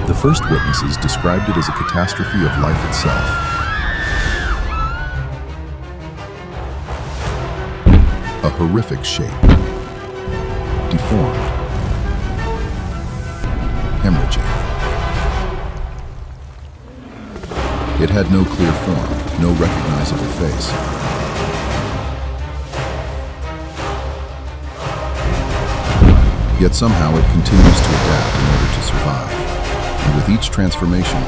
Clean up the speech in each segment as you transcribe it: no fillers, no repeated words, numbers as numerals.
The first witnesses described it as a catastrophe of life itself. A horrific shape, deformed, hemorrhaging. It had no clear form, no recognizable face. Yet somehow it continues to adapt in order to survive. And with each transformation,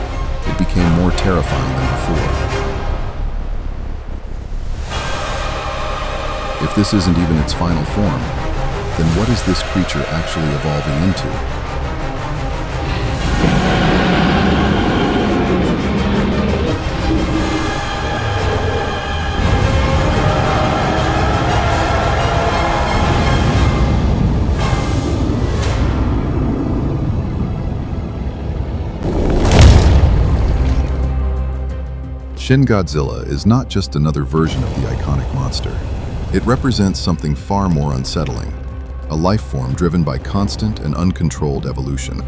it became more terrifying than before. If this isn't even its final form, then what is this creature actually evolving into? Shin Godzilla is not just another version of the iconic monster. It represents something far more unsettling, a life form driven by constant and uncontrolled evolution.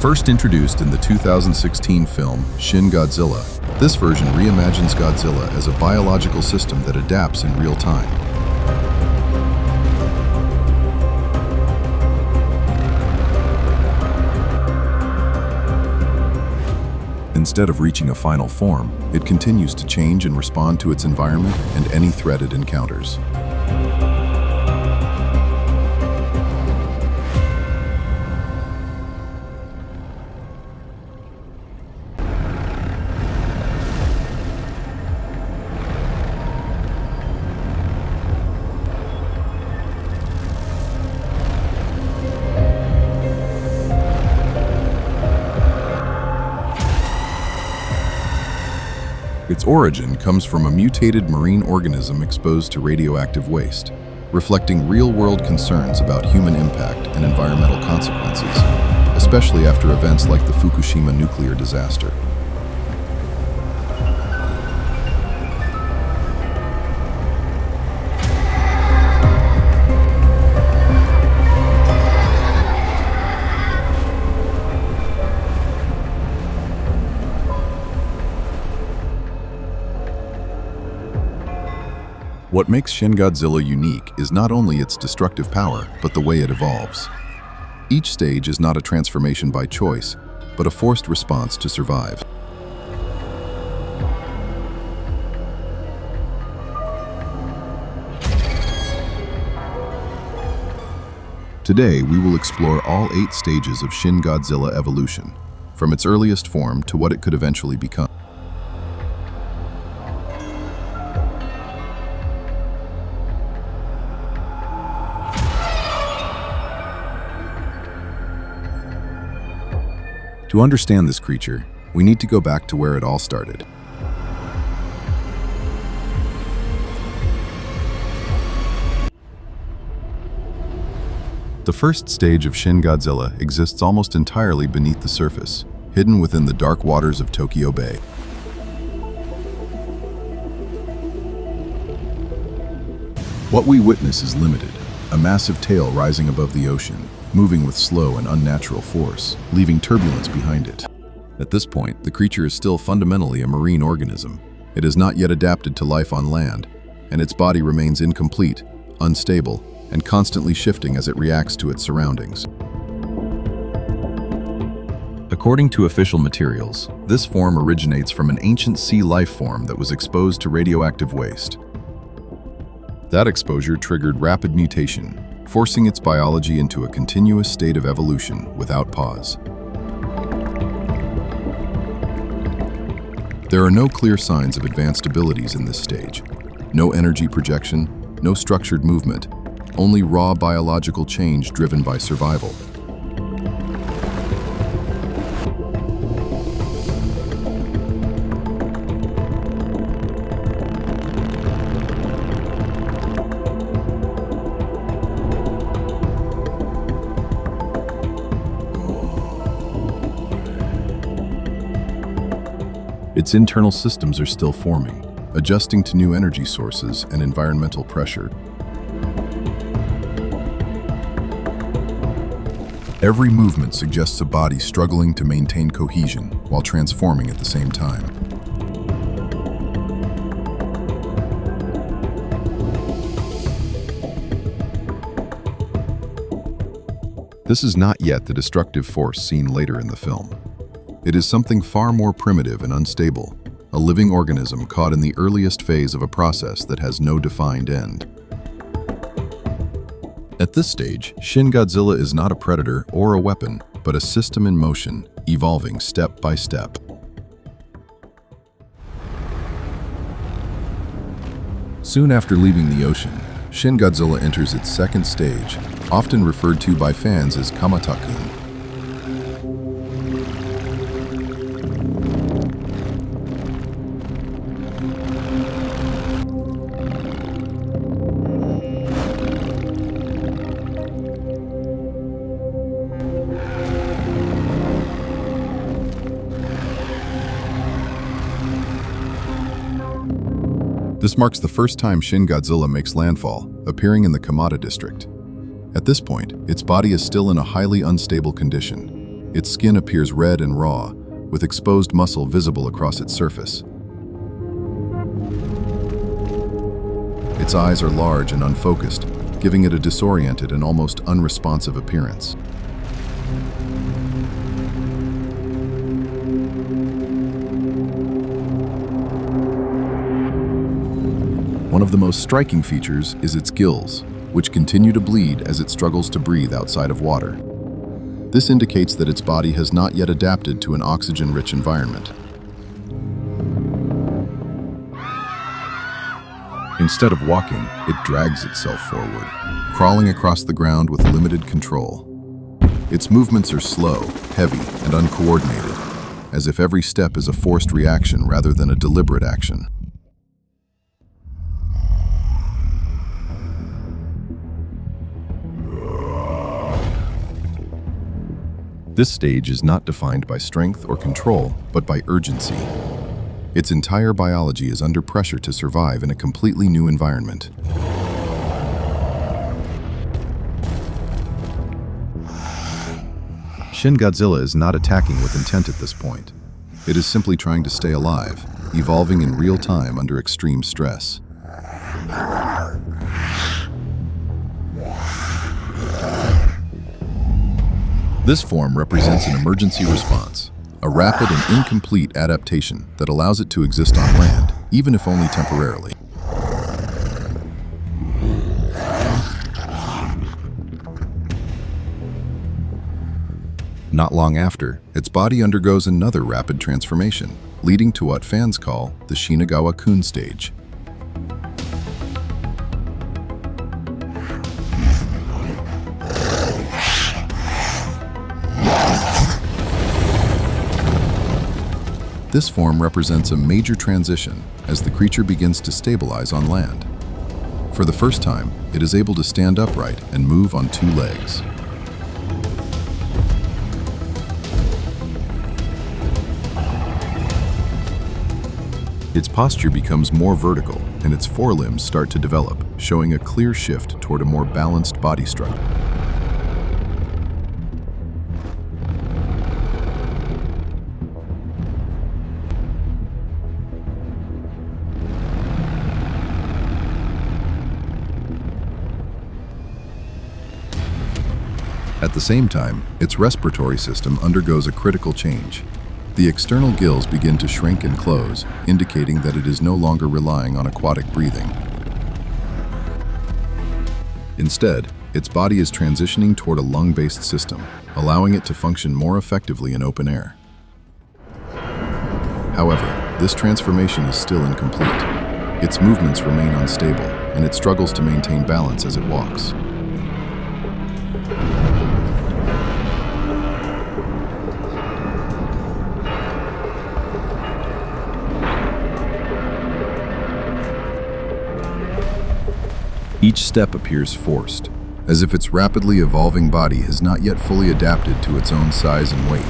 First introduced in the 2016 film Shin Godzilla, this version reimagines Godzilla as a biological system that adapts in real time. Instead of reaching a final form, it continues to change and respond to its environment and any threat it encounters. Its origin comes from a mutated marine organism exposed to radioactive waste, reflecting real-world concerns about human impact and environmental consequences, especially after events like the Fukushima nuclear disaster. What makes Shin Godzilla unique is not only its destructive power, but the way it evolves. Each stage is not a transformation by choice, but a forced response to survive. Today, we will explore all 8 stages of Shin Godzilla evolution, from its earliest form to what it could eventually become. To understand this creature, we need to go back to where it all started. The first stage of Shin Godzilla exists almost entirely beneath the surface, hidden within the dark waters of Tokyo Bay. What we witness is limited, a massive tail rising above the ocean, moving with slow and unnatural force, leaving turbulence behind it. At this point, the creature is still fundamentally a marine organism. It has not yet adapted to life on land, and its body remains incomplete, unstable, and constantly shifting as it reacts to its surroundings. According to official materials, this form originates from an ancient sea life form that was exposed to radioactive waste. That exposure triggered rapid mutation, forcing its biology into a continuous state of evolution without pause. There are no clear signs of advanced abilities in this stage. No energy projection, no structured movement, only raw biological change driven by survival. Its internal systems are still forming, adjusting to new energy sources and environmental pressure. Every movement suggests a body struggling to maintain cohesion while transforming at the same time. This is not yet the destructive force seen later in the film. It is something far more primitive and unstable, a living organism caught in the earliest phase of a process that has no defined end. At this stage, Shin Godzilla is not a predator or a weapon, but a system in motion, evolving step by step. Soon after leaving the ocean, Shin Godzilla enters its second stage, often referred to by fans as Kamata-kun. This marks the first time Shin Godzilla makes landfall, appearing in the Kamata district. At this point, its body is still in a highly unstable condition. Its skin appears red and raw, with exposed muscle visible across its surface. Its eyes are large and unfocused, giving it a disoriented and almost unresponsive appearance. One of the most striking features is its gills, which continue to bleed as it struggles to breathe outside of water. This indicates that its body has not yet adapted to an oxygen-rich environment. Instead of walking, it drags itself forward, crawling across the ground with limited control. Its movements are slow, heavy, and uncoordinated, as if every step is a forced reaction rather than a deliberate action. This stage is not defined by strength or control, but by urgency. Its entire biology is under pressure to survive in a completely new environment. Shin Godzilla is not attacking with intent at this point. It is simply trying to stay alive, evolving in real time under extreme stress. This form represents an emergency response, a rapid and incomplete adaptation that allows it to exist on land, even if only temporarily. Not long after, its body undergoes another rapid transformation, leading to what fans call the Shinagawa-kun stage. This form represents a major transition as the creature begins to stabilize on land. For the first time, it is able to stand upright and move on two legs. Its posture becomes more vertical, and its forelimbs start to develop, showing a clear shift toward a more balanced body structure. At the same time, its respiratory system undergoes a critical change. The external gills begin to shrink and close, indicating that it is no longer relying on aquatic breathing. Instead, its body is transitioning toward a lung-based system, allowing it to function more effectively in open air. However, this transformation is still incomplete. Its movements remain unstable, and it struggles to maintain balance as it walks. Each step appears forced, as if its rapidly evolving body has not yet fully adapted to its own size and weight.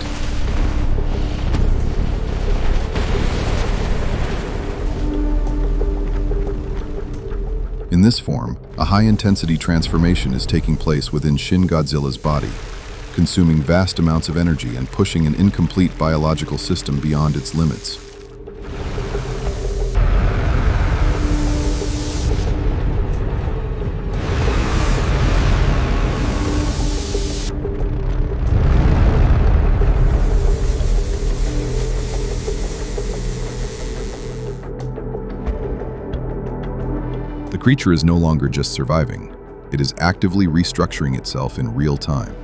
In this form, a high-intensity transformation is taking place within Shin Godzilla's body, consuming vast amounts of energy and pushing an incomplete biological system beyond its limits. The creature is no longer just surviving, it is actively restructuring itself in real time.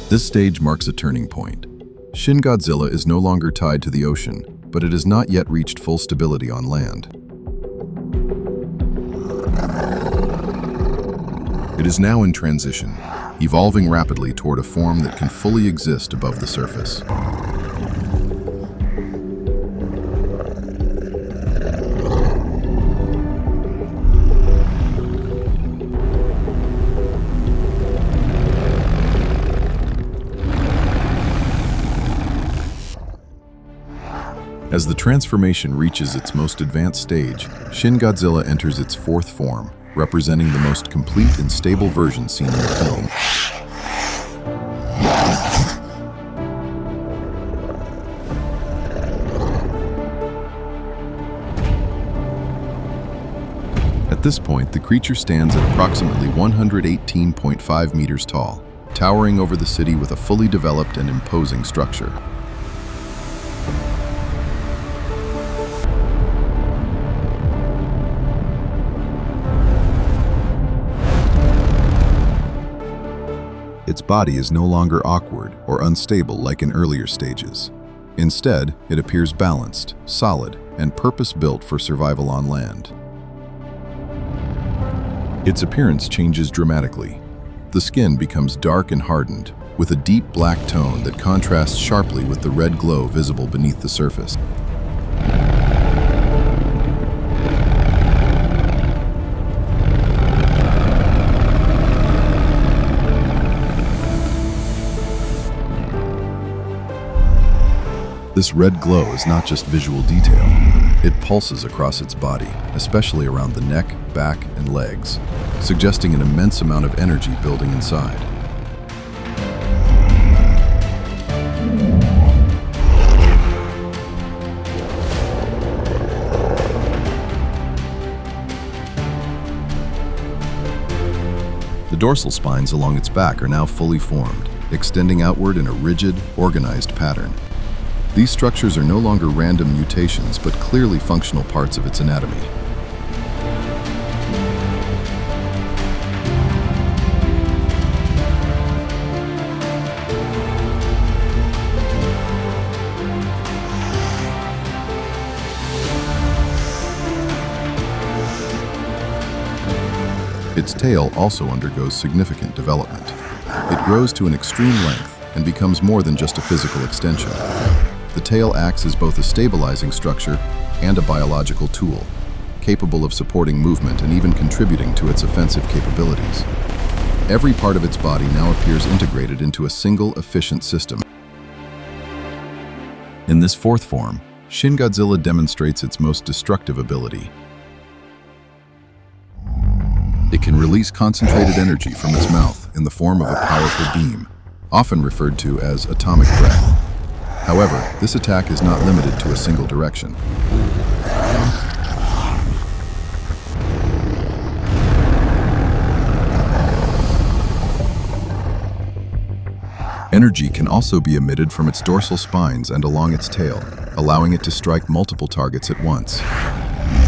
This stage marks a turning point. Shin Godzilla is no longer tied to the ocean, but it has not yet reached full stability on land. It is now in transition, evolving rapidly toward a form that can fully exist above the surface. As the transformation reaches its most advanced stage, Shin Godzilla enters its fourth form, representing the most complete and stable version seen in the film. At this point, the creature stands at approximately 118.5 meters tall, towering over the city with a fully developed and imposing structure. Its body is no longer awkward or unstable like in earlier stages. Instead, it appears balanced, solid, and purpose-built for survival on land. Its appearance changes dramatically. The skin becomes dark and hardened, with a deep black tone that contrasts sharply with the red glow visible beneath the surface. This red glow is not just visual detail. It pulses across its body, especially around the neck, back, and legs, suggesting an immense amount of energy building inside. The dorsal spines along its back are now fully formed, extending outward in a rigid, organized pattern. These structures are no longer random mutations, but clearly functional parts of its anatomy. Its tail also undergoes significant development. It grows to an extreme length and becomes more than just a physical extension. The tail acts as both a stabilizing structure and a biological tool, capable of supporting movement and even contributing to its offensive capabilities. Every part of its body now appears integrated into a single, efficient system. In this fourth form, Shin Godzilla demonstrates its most destructive ability. It can release concentrated energy from its mouth in the form of a powerful beam, often referred to as atomic breath. However, this attack is not limited to a single direction. Energy can also be emitted from its dorsal spines and along its tail, allowing it to strike multiple targets at once.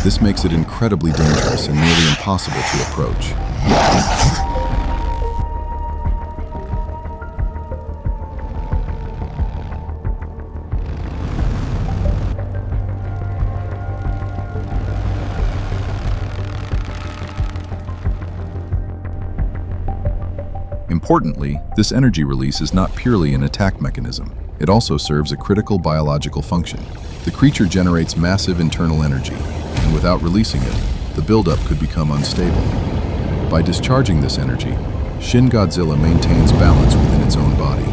This makes it incredibly dangerous and nearly impossible to approach. Importantly, this energy release is not purely an attack mechanism. It also serves a critical biological function. The creature generates massive internal energy, and without releasing it, the buildup could become unstable. By discharging this energy, Shin Godzilla maintains balance within its own body.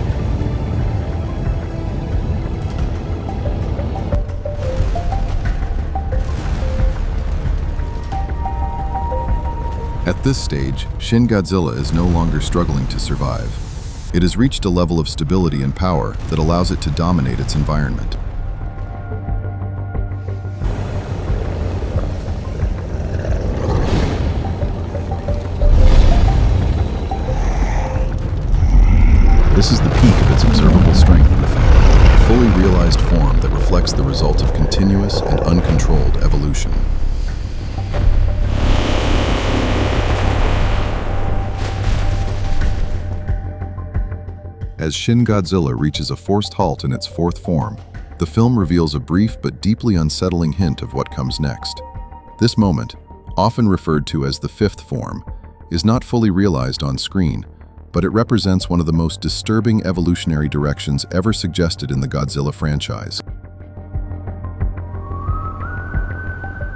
At this stage, Shin Godzilla is no longer struggling to survive. It has reached a level of stability and power that allows it to dominate its environment. This is the peak of its observable strength in the film, a fully realized form that reflects the result of continuous and uncontrolled evolution. As Shin Godzilla reaches a forced halt in its fourth form, the film reveals a brief but deeply unsettling hint of what comes next. This moment, often referred to as the fifth form, is not fully realized on screen, but it represents one of the most disturbing evolutionary directions ever suggested in the Godzilla franchise.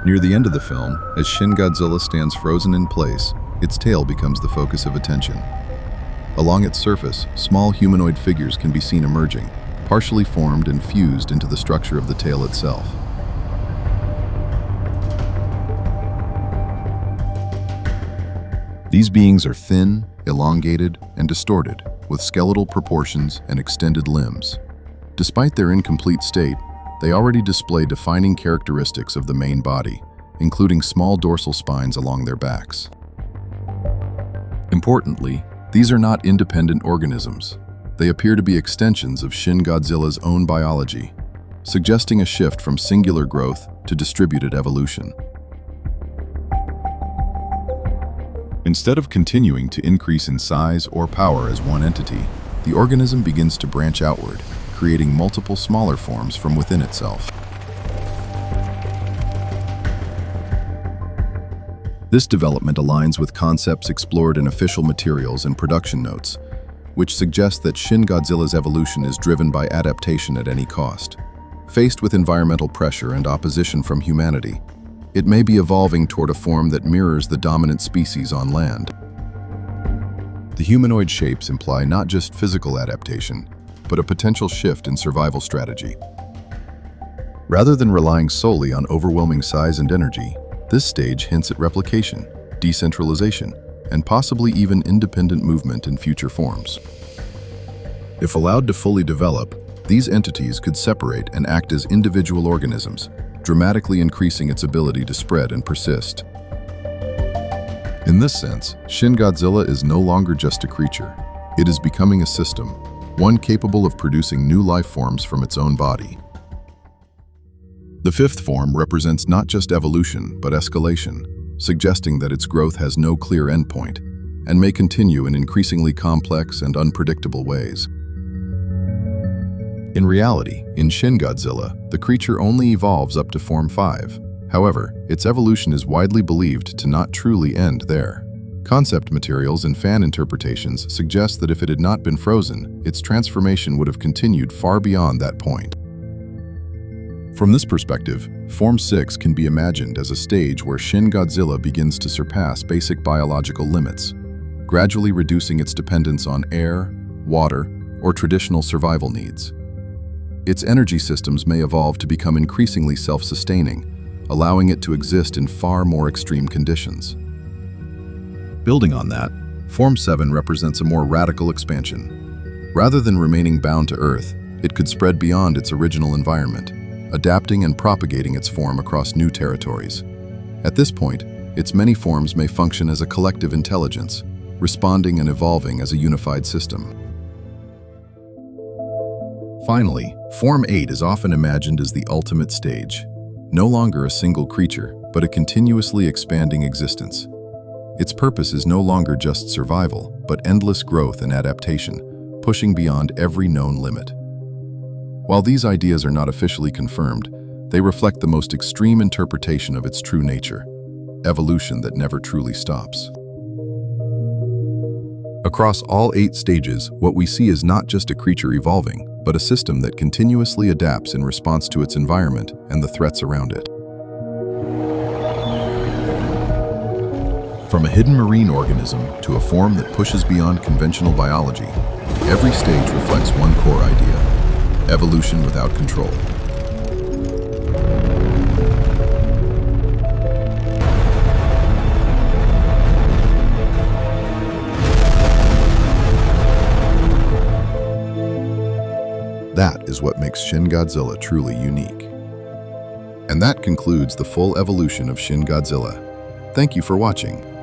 Near the end of the film, as Shin Godzilla stands frozen in place, its tail becomes the focus of attention. Along its surface, small humanoid figures can be seen emerging, partially formed and fused into the structure of the tail itself. These beings are thin, elongated, and distorted, with skeletal proportions and extended limbs. Despite their incomplete state, they already display defining characteristics of the main body, including small dorsal spines along their backs. Importantly, these are not independent organisms. They appear to be extensions of Shin Godzilla's own biology, suggesting a shift from singular growth to distributed evolution. Instead of continuing to increase in size or power as one entity, the organism begins to branch outward, creating multiple smaller forms from within itself. This development aligns with concepts explored in official materials and production notes, which suggest that Shin Godzilla's evolution is driven by adaptation at any cost. Faced with environmental pressure and opposition from humanity, it may be evolving toward a form that mirrors the dominant species on land. The humanoid shapes imply not just physical adaptation, but a potential shift in survival strategy. Rather than relying solely on overwhelming size and energy, this stage hints at replication, decentralization, and possibly even independent movement in future forms. If allowed to fully develop, these entities could separate and act as individual organisms, dramatically increasing its ability to spread and persist. In this sense, Shin Godzilla is no longer just a creature. It is becoming a system, one capable of producing new life forms from its own body. The fifth form represents not just evolution, but escalation, suggesting that its growth has no clear endpoint and may continue in increasingly complex and unpredictable ways. In reality, in Shin Godzilla, the creature only evolves up to Form 5. However, its evolution is widely believed to not truly end there. Concept materials and fan interpretations suggest that if it had not been frozen, its transformation would have continued far beyond that point. From this perspective, Form 6 can be imagined as a stage where Shin Godzilla begins to surpass basic biological limits, gradually reducing its dependence on air, water, or traditional survival needs. Its energy systems may evolve to become increasingly self-sustaining, allowing it to exist in far more extreme conditions. Building on that, Form 7 represents a more radical expansion. Rather than remaining bound to Earth, it could spread beyond its original environment, adapting and propagating its form across new territories. At this point, its many forms may function as a collective intelligence, responding and evolving as a unified system. Finally, Form 8 is often imagined as the ultimate stage. No longer a single creature, but a continuously expanding existence. Its purpose is no longer just survival, but endless growth and adaptation, pushing beyond every known limit. While these ideas are not officially confirmed, they reflect the most extreme interpretation of its true nature, evolution that never truly stops. Across all 8 stages, what we see is not just a creature evolving, but a system that continuously adapts in response to its environment and the threats around it. From a hidden marine organism to a form that pushes beyond conventional biology, every stage reflects one core idea: evolution without control. is what makes Shin Godzilla truly unique. And that concludes the full evolution of Shin Godzilla. Thank you for watching.